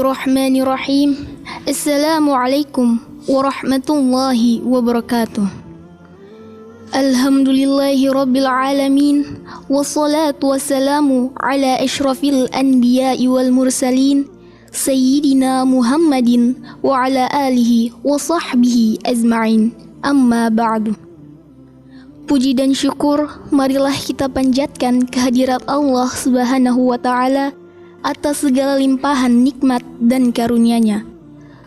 Bismillahirrahmanirrahim. Assalamualaikum warahmatullahi wabarakatuh. Alhamdulillahi rabbil alamin. Wassalatu wassalamu ala ashrafil anbiya'i wal mursalin Sayyidina Muhammadin wa ala alihi wa sahbihi azma'in. Amma ba'du. Puji dan syukur marilah kita panjatkan kehadirat Allah Subhanahu wa ta'ala atas segala limpahan nikmat dan karunia-Nya,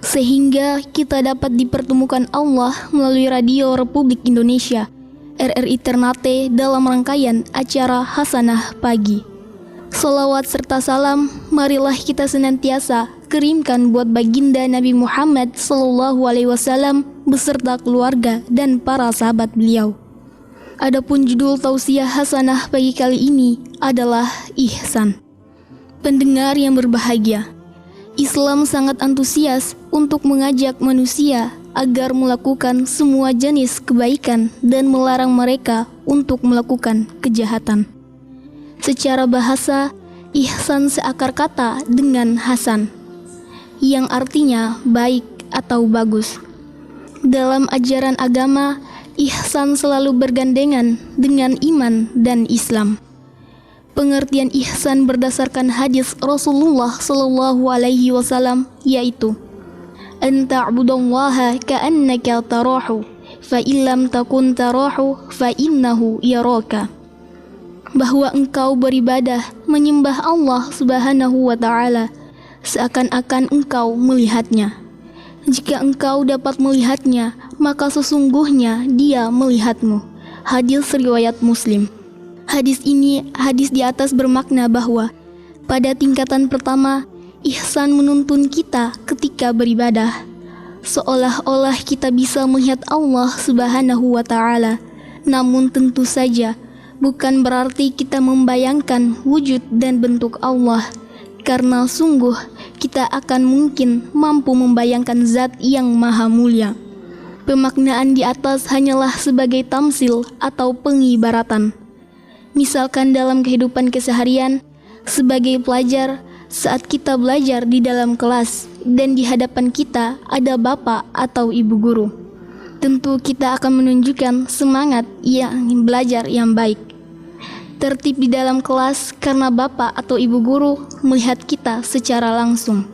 sehingga kita dapat dipertemukan Allah melalui Radio Republik Indonesia RRI Ternate dalam rangkaian acara Hasanah Pagi. Salawat serta salam marilah kita senantiasa kirimkan buat baginda Nabi Muhammad SAW beserta keluarga dan para sahabat beliau. Adapun judul tausiah Hasanah pagi kali ini adalah ihsan. Pendengar yang berbahagia, Islam sangat antusias untuk mengajak manusia agar melakukan semua jenis kebaikan dan melarang mereka untuk melakukan kejahatan. Secara bahasa, ihsan seakar kata dengan hasan, yang artinya baik atau bagus. Dalam ajaran agama, ihsan selalu bergandengan dengan iman dan Islam. Pengertian ihsan berdasarkan hadis Rasulullah SAW yaitu an ta'budallaha ka'annaka tarahu fa illam takun tarahu fa innahu yaraka, bahwa engkau beribadah menyembah Allah Subhanahu wa ta'ala seakan-akan engkau melihatnya. Jika engkau dapat melihatnya, maka sesungguhnya dia melihatmu. Hadis riwayat Muslim. Hadis di atas bermakna bahwa pada tingkatan pertama, ihsan menuntun kita ketika beribadah, seolah-olah kita bisa melihat Allah Subhanahu wa ta'ala. Namun tentu saja bukan berarti kita membayangkan wujud dan bentuk Allah, karena sungguh kita akan mungkin mampu membayangkan zat yang maha mulia. Pemaknaan di atas hanyalah sebagai tamsil atau pengibaratan. Misalkan dalam kehidupan keseharian, sebagai pelajar, saat kita belajar di dalam kelas dan di hadapan kita ada bapak atau ibu guru, tentu kita akan menunjukkan semangat yang belajar yang baik. Tertib di dalam kelas karena bapak atau ibu guru melihat kita secara langsung.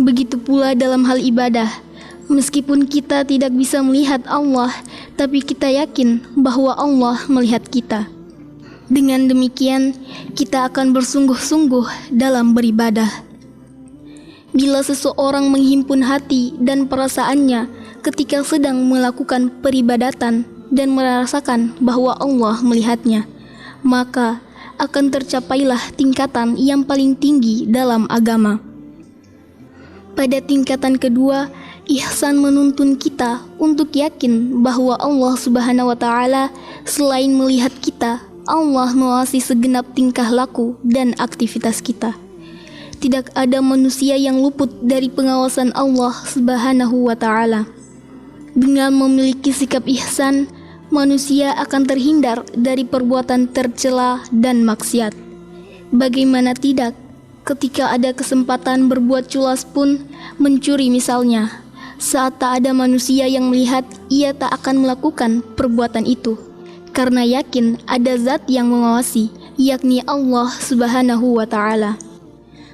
Begitu pula dalam hal ibadah, meskipun kita tidak bisa melihat Allah, tapi kita yakin bahwa Allah melihat kita. Dengan demikian, kita akan bersungguh-sungguh dalam beribadah. Bila seseorang menghimpun hati dan perasaannya ketika sedang melakukan peribadatan dan merasakan bahwa Allah melihatnya, maka akan tercapailah tingkatan yang paling tinggi dalam agama. Pada tingkatan kedua, ihsan menuntun kita untuk yakin bahwa Allah Subhanahu wa ta'ala selain melihat kita, Allah mengawasi segenap tingkah laku dan aktivitas kita. Tidak ada manusia yang luput dari pengawasan Allah Subhanahu wa ta'ala. Dengan memiliki sikap ihsan, manusia akan terhindar dari perbuatan tercela dan maksiat. Bagaimana tidak, ketika ada kesempatan berbuat culas pun, mencuri misalnya, saat tak ada manusia yang melihat, ia tak akan melakukan perbuatan itu, karena yakin ada zat yang mengawasi, yakni Allah Subhanahu wa ta'ala.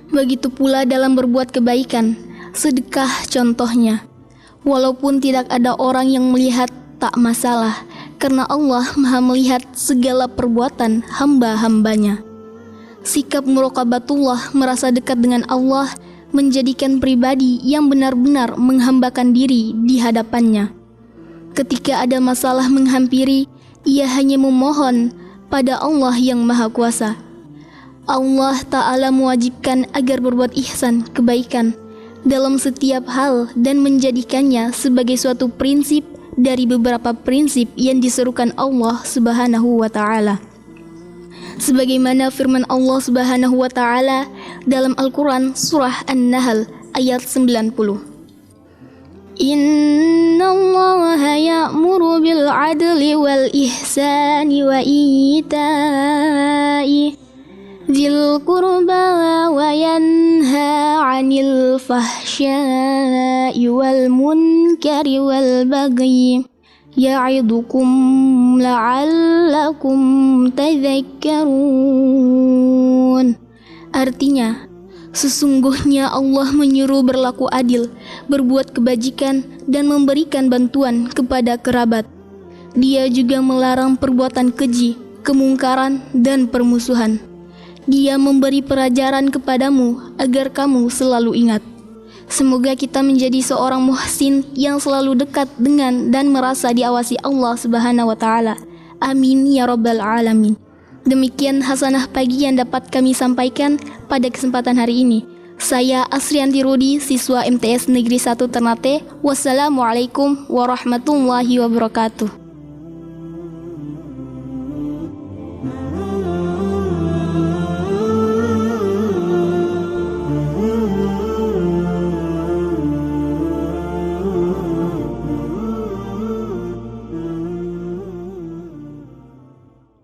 Begitu pula dalam berbuat kebaikan, sedekah contohnya. Walaupun tidak ada orang yang melihat, tak masalah, karena Allah maha melihat segala perbuatan hamba-hambanya. Sikap muraqabatullah, merasa dekat dengan Allah, menjadikan pribadi yang benar-benar menghambakan diri di hadapannya. Ketika ada masalah menghampiri, ia hanya memohon pada Allah yang Maha Kuasa. Allah Ta'ala mewajibkan agar berbuat ihsan, kebaikan, dalam setiap hal dan menjadikannya sebagai suatu prinsip dari beberapa prinsip yang diserukan Allah Subhanahu wa ta'ala. Sebagaimana firman Allah Subhanahu wa ta'ala dalam Al-Quran surah An-Nahl ayat 90. Inna Allaha ya'muru bil adli wal ihsani wa ita'i ذي القربى وينهى عن الفحشاء والمنكر والبغي يعظكم لعلكم تذكرون. Artinya, sesungguhnya Allah menyuruh berlaku adil, berbuat kebajikan, dan memberikan bantuan kepada kerabat. Dia juga melarang perbuatan keji, kemungkaran, dan permusuhan. Dia memberi pelajaran kepadamu agar kamu selalu ingat. Semoga kita menjadi seorang muhsin yang selalu dekat dengan dan merasa diawasi Allah Subhanahu wa Ta'ala. Amin ya Rabbal Alamin. Demikian hasanah pagi yang dapat kami sampaikan pada kesempatan hari ini. Saya Asrianti Rudi, siswa MTS Negeri 1 Ternate. Wassalamualaikum warahmatullahi wabarakatuh.